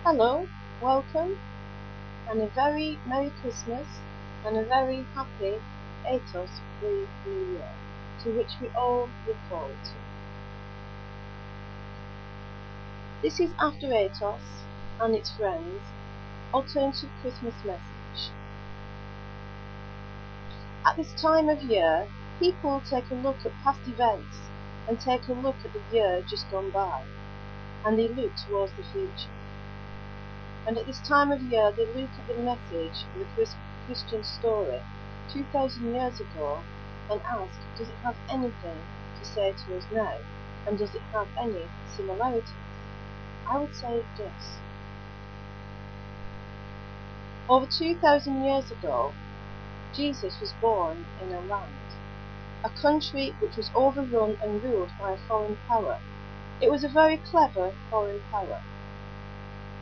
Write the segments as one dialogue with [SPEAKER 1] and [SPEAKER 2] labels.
[SPEAKER 1] Hello, welcome, and a very Merry Christmas and a very happy Atos Free New Year, to which we all look forward to. This is After Atos and its friends' alternative Christmas message. At this time of year, people take a look at past events and take a look at the year just gone by, and they look towards the future. And at this time of year, they look at the message of the Christian story 2,000 years ago and ask, does it have anything to say to us now? And does it have any similarities? I would say it does. Over 2,000 years ago, Jesus was born in a land, a country which was overrun and ruled by a foreign power. It was a very clever foreign power.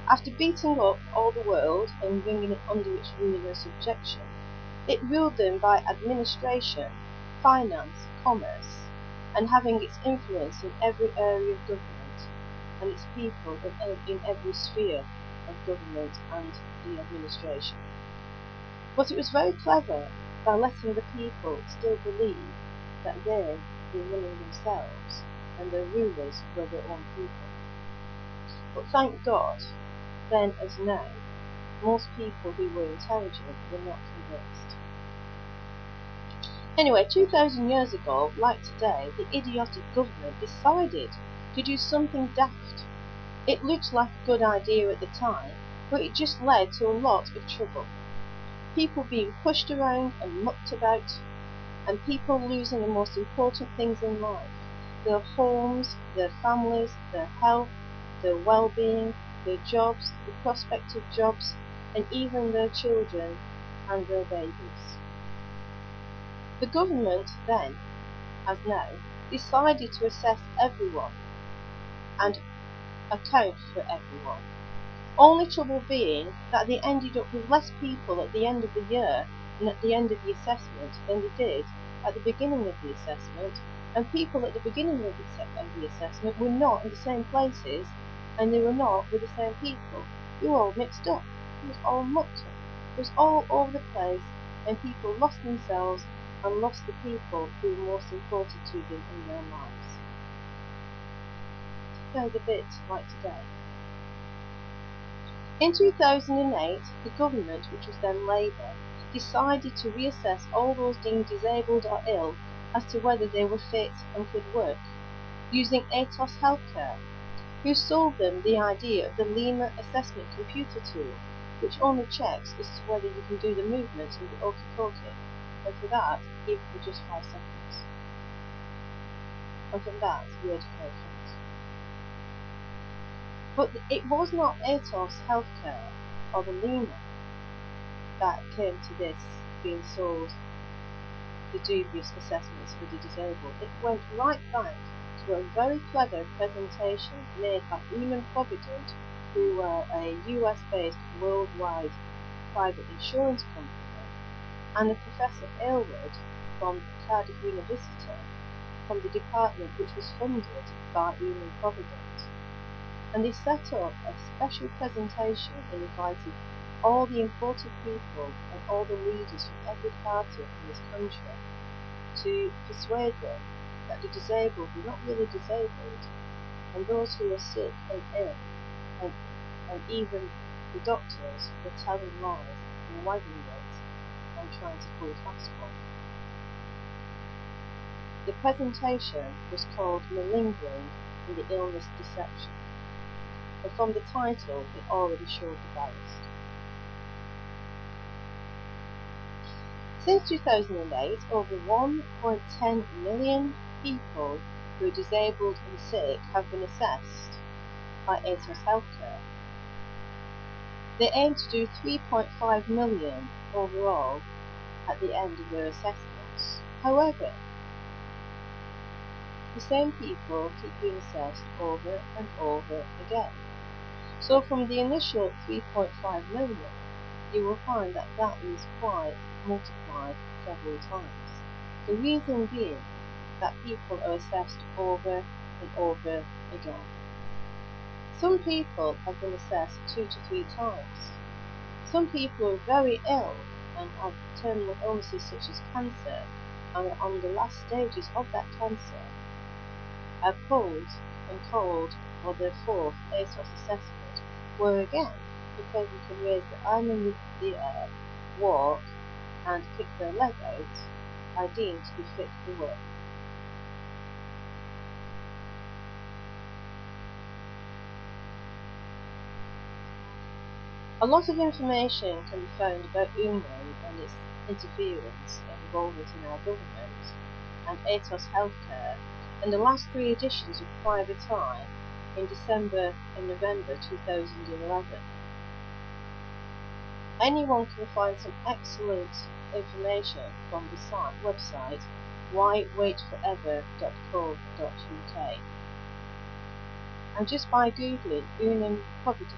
[SPEAKER 1] After beating up all the world and bringing it under its rule and subjection, it ruled them by administration, finance, commerce, and having its influence in every area of government, and its people in every sphere of government and the administration. But it was very clever by letting the people still believe that they were running themselves and their rulers were their own people. But thank God, then as now, most people who were intelligent were not convinced. Anyway, 2,000 years ago, like today, the idiotic government decided to do something daft. It looked like a good idea at the time, but it just led to a lot of trouble. People being pushed around and mucked about, and people losing the most important things in life: their homes, their families, their health, their well-being, their jobs, the prospect of jobs, and even their children and their babies. The government then, as now, decided to assess everyone and account for everyone. Only trouble being that they ended up with less people at the end of the year and at the end of the assessment than they did at the beginning of the assessment, and people at the beginning of the assessment were not in the same places, and they were not with the same people. They were all mixed up. It was all mucked up. It was all over the place, and people lost themselves and lost the people who were most important to them in their lives. Sounds a bit like today. In 2008, the government, which was then Labour, decided to reassess all those deemed disabled or ill as to whether they were fit and could work, using Atos Healthcare, who sold them the idea of the Lima assessment computer tool, which only checks as to whether you can do the movements of the okey-dokey, and for that, give for just 5 seconds. And from that, you're educated. But it was not Atos Healthcare or the Lima that came to this being sold the dubious assessments for the disabled. It went right back to a very clever presentation made by Lehman Provident, who were a US-based worldwide private insurance company, and Professor Aylward from Cardiff University, from the department which was funded by Lehman Provident. And they set up a special presentation and invited all the important people and all the leaders from every party in this country to persuade them that the disabled were not really disabled, and those who were sick and ill, and even the doctors were telling lies and wagging it and trying to pull a fast one. The presentation was called Malingering in the Illness Deception, and from the title it already showed the bias. Since 2008, over 1.10 million people who are disabled and sick have been assessed by Atos Healthcare. They aim to do 3.5 million overall at the end of their assessments. However, the same people keep being assessed over and over again. So from the initial 3.5 million, you will find that that is quite multiplied several times. The reason being that people are assessed over and over again. Some people have been assessed 2 to 3 times. Some people are very ill and have terminal illnesses such as cancer and are on the last stages of that cancer, are pulled and called for their 4th Atos assessment, where again, because they can raise their arm in the air, walk and kick their leg out, are deemed to be fit for work. A lot of information can be found about Unum and its interference and involvement in our government and Atos Healthcare in the last 3 editions of Private Eye in December and November 2011. Anyone can find some excellent information from the website whywaitforever.co.uk, and just by googling Unum Provident,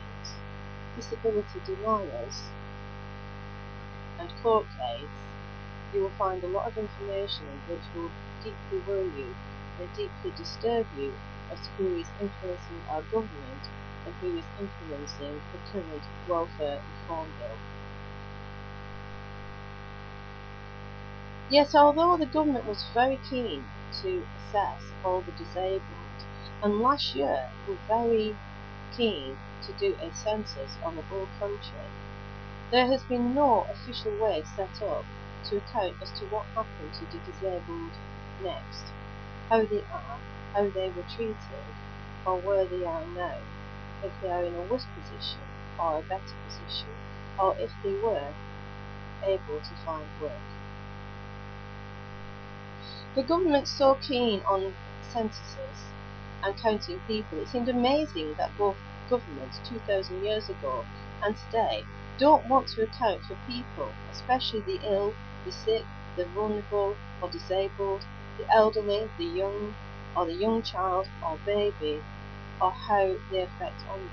[SPEAKER 1] disability deniers and court case, you will find a lot of information which will deeply worry you and deeply disturb you as to who is influencing our government and who is influencing the current welfare reform bill. Yet although the government was very keen to assess all the disabled, and last year were very keen to do a census on the whole country, there has been no official way set up to account as to what happened to the disabled next, how they are, how they were treated, or where they are now, if they are in a worse position or a better position, or if they were able to find work. The government's so keen on censuses and counting people, it seemed amazing that both governments 2,000 years ago and today don't want to account for people, especially the ill, the sick, the vulnerable or disabled, the elderly, the young, or the young child or baby, or how they affect on them.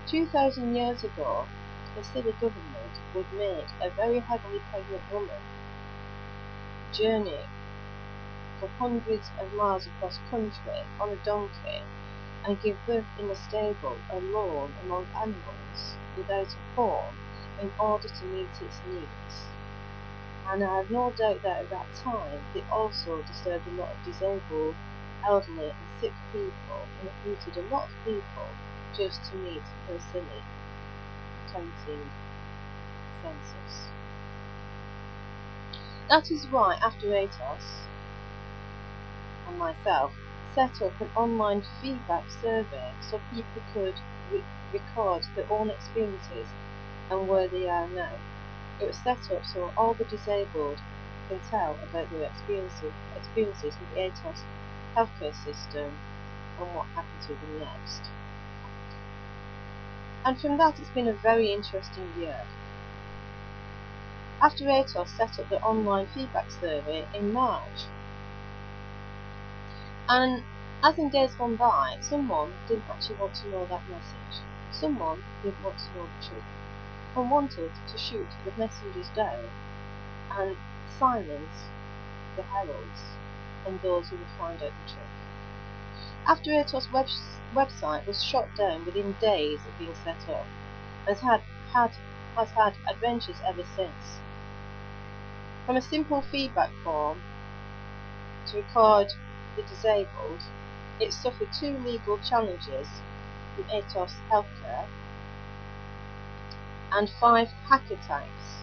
[SPEAKER 1] 2,000 years ago, the city government would make a very heavily pregnant woman journey for hundreds of miles across country on a donkey and give birth in a stable alone among animals without a home in order to meet its needs. And I have no doubt that at that time they also disturbed a lot of disabled, elderly and sick people, and it booted a lot of people just to meet her silly counting census. That is why after Atos and myself set up an online feedback survey so people could record their own experiences and where they are now. It was set up so all the disabled can tell about their experiences with the Atos healthcare system and what happened to them next. And from that it's been a very interesting year. After Atos set up the online feedback survey in March, and as in days gone by, someone didn't actually want to know that message. Someone didn't want to know the truth and wanted to shoot the messengers down and silence the heralds and those who would find out the truth. After Atos' website was shut down within days of being set up, has had adventures ever since. From a simple feedback form to record the disabled, it suffered 2 legal challenges from Atos Healthcare and 5 hack attacks.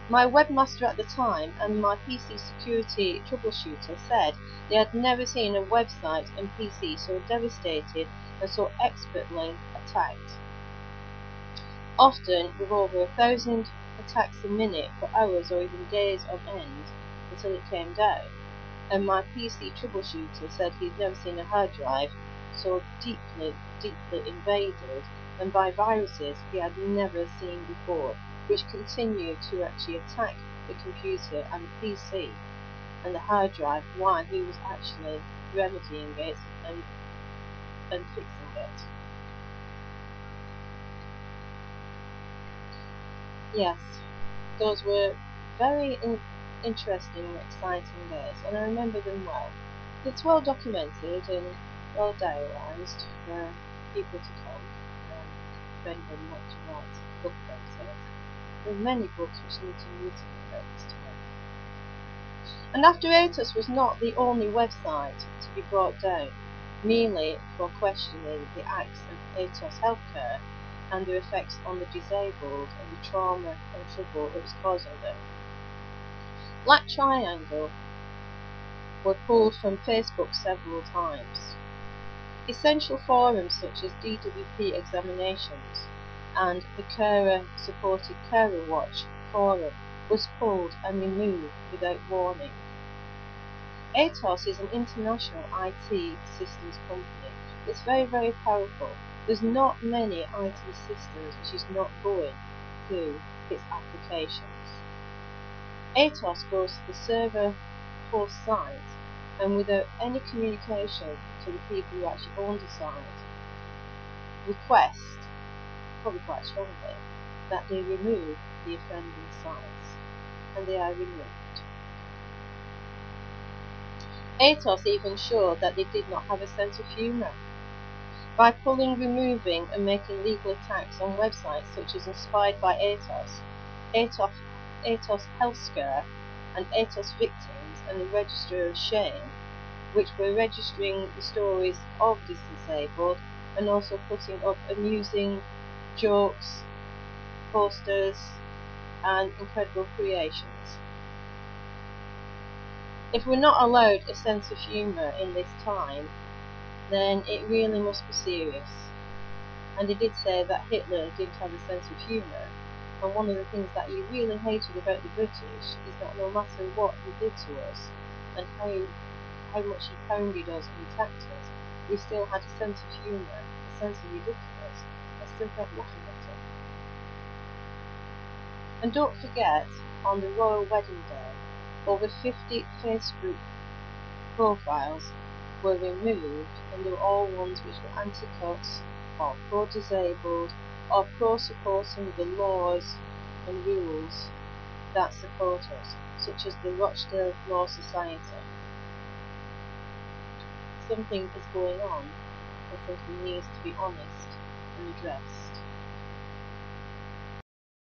[SPEAKER 1] My webmaster at the time and my PC security troubleshooter said they had never seen a website and PC so devastated and so expertly attacked. Often with over 1,000 attacks a minute for hours or even days on end until it came down. And my PC troubleshooter said he'd never seen a hard drive so deeply invaded and by viruses he had never seen before, which continued to actually attack the computer and the PC and the hard drive while he was actually remedying it and fixing it. Yes, those were very interesting and exciting days, and I remember them well. It's well documented and well diarised for people to come, for anybody not to write a book process. There are many books which need to be written at this time. And after Atos was not the only website to be brought down, merely for questioning the acts of Atos Healthcare and their effects on the disabled and the trauma and trouble it was causing them. Black Triangle were pulled from Facebook several times. Essential forums such as DWP Examinations and the Carer-supported Carer Watch forum was pulled and removed without warning. Atos is an international IT systems company. It's very, very powerful. There's not many IT systems which is not going through its applications. Atos goes to the server host site and without any communication to the people who actually own the site, request, probably quite strongly, that they remove the offending sites, and they are removed. Atos even showed that they did not have a sense of humour. By pulling, removing and making legal attacks on websites such as Inspired by Atos Healthcare and Atos Victims and the Register of Shame, which were registering the stories of the disabled and also putting up amusing jokes, posters and incredible creations. If we're not allowed a sense of humour in this time, then it really must be serious. And he did say that Hitler didn't have a sense of humour, and one of the things that he really hated about the British is that no matter what he did to us and how much he pounded us and attacked us, we still had a sense of humour, a sense of ridiculous, and still kept laughing at him. And don't forget, on the royal wedding day, over 50 Facebook profiles were removed, and they were all ones which were anti-cuts, or pro-disabled, or pro-supporting the laws and rules that support us, such as the Rochdale Law Society. Something is going on, and something needs to be honest and addressed.